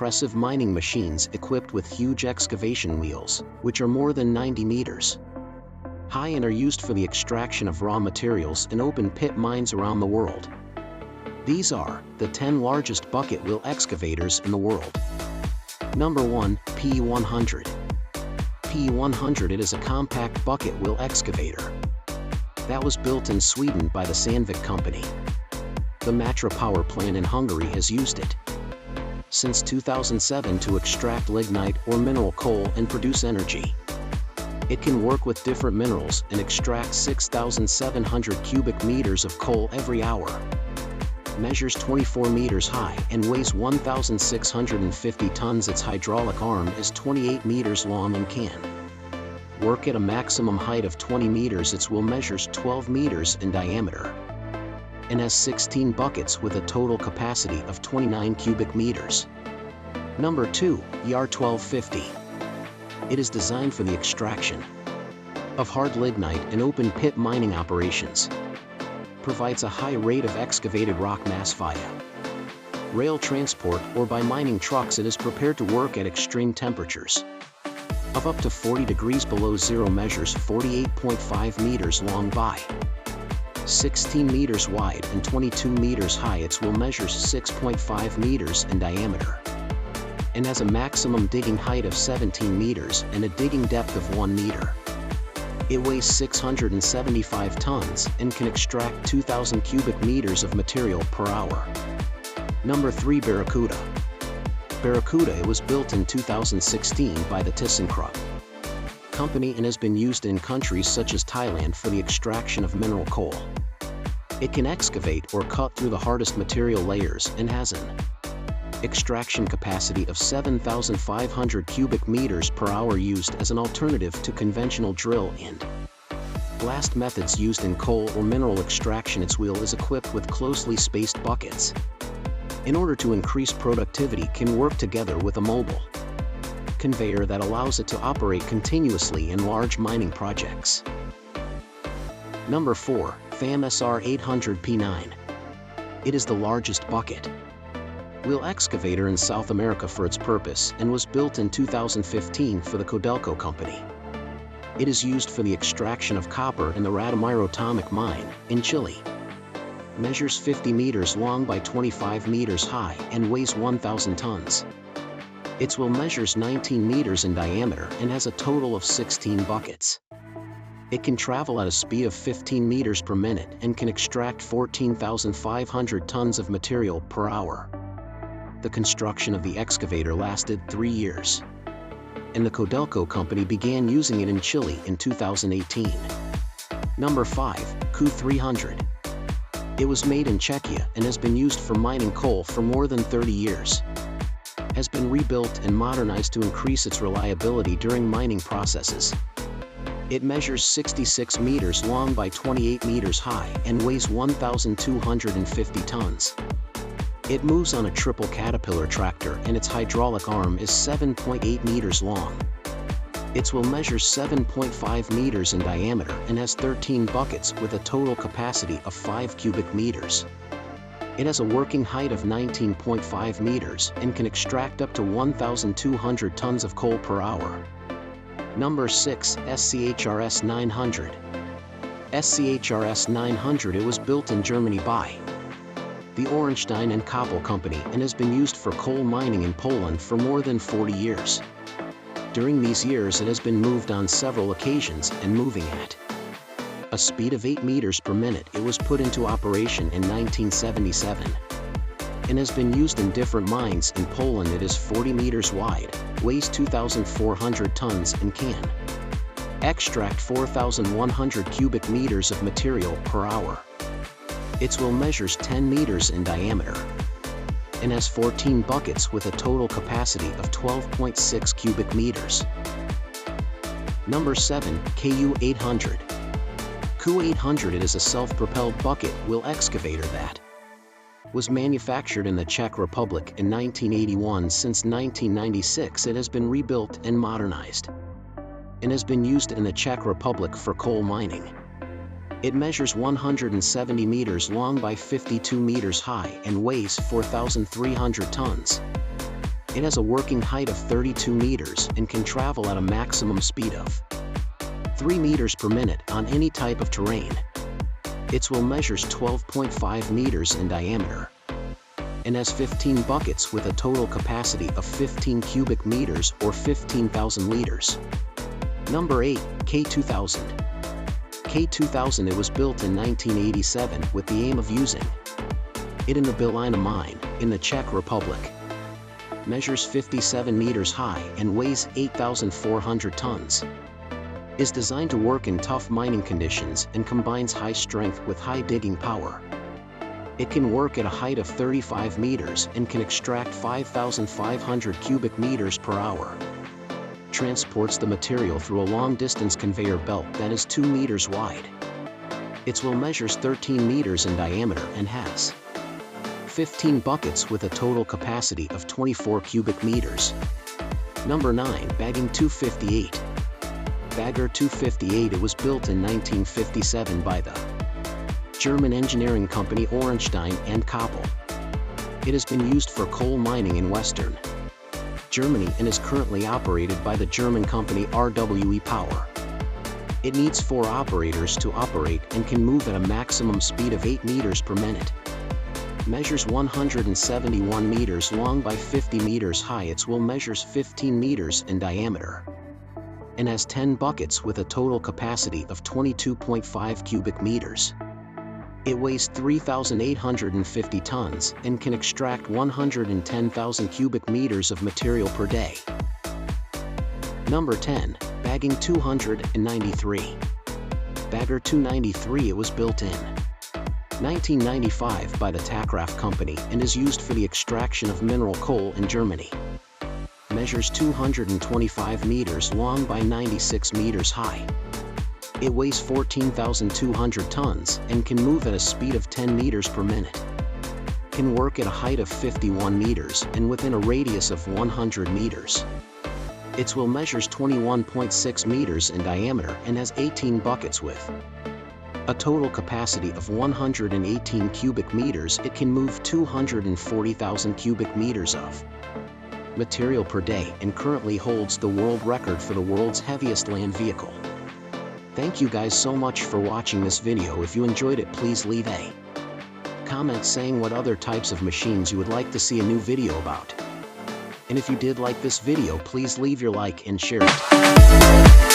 impressive mining machines equipped with huge excavation wheels, which are more than 90 meters high and are used for the extraction of raw materials in open pit mines around the world. These are the 10 largest bucket wheel excavators in the world. Number 1, P100. P100 it is a compact bucket wheel excavator that was built in Sweden by the Sandvik company. The Matra power plant in Hungary has used it since 2007 to extract lignite or mineral coal and produce energy. It can work with different minerals and extract 6,700 cubic meters of coal every hour. Measures 24 meters high and weighs 1,650 tons. Its hydraulic arm is 28 meters long and can work at a maximum height of 20 meters. Its wheel measures 12 meters in diameter and has 16 buckets with a total capacity of 29 cubic meters. Number 2, YR1250. It is designed for the extraction of hard lignite in open pit mining operations. Provides a high rate of excavated rock mass via rail transport or by mining trucks. It is prepared to work at extreme temperatures of up to 40 degrees below zero. Measures 48.5 meters long by 16 meters wide and 22 meters high. Its wheel measures 6.5 meters in diameter and has a maximum digging height of 17 meters and a digging depth of 1 meter. It weighs 675 tons and can extract 2,000 cubic meters of material per hour. Number 3, Barracuda. Barracuda it was built in 2016 by the ThyssenKrupp company and has been used in countries such as Thailand for the extraction of mineral coal. It can excavate or cut through the hardest material layers and has an extraction capacity of 7,500 cubic meters per hour. Used as an alternative to conventional drill and blast methods used in coal or mineral extraction. Its wheel is equipped with closely spaced buckets in order to increase productivity. Can work together with a mobile conveyor that allows it to operate continuously in large mining projects. Number 4, FAM SR800P9. It is the largest bucket wheel excavator in South America for its purpose and was built in 2015 for the Codelco company. It is used for the extraction of copper in the Radomiro atomic mine in Chile. Measures 50 meters long by 25 meters high and weighs 1,000 tons. Its wheel measures 19 meters in diameter and has a total of 16 buckets. It can travel at a speed of 15 meters per minute and can extract 14,500 tons of material per hour. The construction of the excavator lasted 3 years, and the Codelco company began using it in Chile in 2018. Number 5, Q300. It was made in Czechia and has been used for mining coal for more than 30 years. Has been rebuilt and modernized to increase its reliability during mining processes. It measures 66 meters long by 28 meters high and weighs 1,250 tons. It moves on a triple caterpillar tractor and its hydraulic arm is 7.8 meters long. Its wheel measures 7.5 meters in diameter and has 13 buckets with a total capacity of 5 cubic meters. It has a working height of 19.5 meters and can extract up to 1,200 tons of coal per hour. Number 6, SCHRS 900. SCHRS 900 it was built in Germany by the Ornstein and Koppel company and has been used for coal mining in Poland for more than 40 years. During these years it has been moved on several occasions and moving at a speed of 8 meters per minute. It was put into operation in 1977 and has been used in different mines in Poland. It is 40 meters wide, weighs 2,400 tons and can extract 4,100 cubic meters of material per hour. Its wheel measures 10 meters in diameter and has 14 buckets with a total capacity of 12.6 cubic meters. Number 7, KU800. KU800 it is a self-propelled bucket wheel excavator that was manufactured in the Czech Republic in 1981. Since 1996 it has been rebuilt and modernized and has been used in the Czech Republic for coal mining. It measures 170 meters long by 52 meters high and weighs 4,300 tons. It has a working height of 32 meters and can travel at a maximum speed of 3 meters per minute on any type of terrain. Its wheel measures 12.5 meters in diameter and has 15 buckets with a total capacity of 15 cubic meters or 15,000 liters. Number 8, K2000. K2000, it was built in 1987 with the aim of using it in the Bílina mine in the Czech Republic. Measures 57 meters high and weighs 8,400 tons. Is designed to work in tough mining conditions and combines high strength with high digging power. It can work at a height of 35 meters and can extract 5,500 cubic meters per hour. Transports the material through a long-distance conveyor belt that is 2 meters wide. Its wheel measures 13 meters in diameter and has 15 buckets with a total capacity of 24 cubic meters. Number 9, Bagging 258. Bagger 258, it was built in 1957 by the German engineering company Ornstein and Koppel. It has been used for coal mining in western Germany and is currently operated by the German company RWE Power. It needs 4 operators to operate and can move at a maximum speed of 8 meters per minute. Measures 171 meters long by 50 meters high. Its wheel measures 15 meters in diameter and has 10 buckets with a total capacity of 22.5 cubic meters. It weighs 3,850 tons and can extract 110,000 cubic meters of material per day. Number 10, Bagging 293. Bagger 293, it was built in 1995 by the Tackraft company and is used for the extraction of mineral coal in Germany. Measures 225 meters long by 96 meters high. It weighs 14,200 tons and can move at a speed of 10 meters per minute. Can work at a height of 51 meters and within a radius of 100 meters. Its wheel measures 21.6 meters in diameter and has 18 buckets with a total capacity of 118 cubic meters. It can move 240,000 cubic meters of material per day and currently holds the world record for the world's heaviest land vehicle. Thank you guys so much for watching this video. If you enjoyed it, please leave a comment saying what other types of machines you would like to see a new video about. And if you did like this video, please leave your like and share it.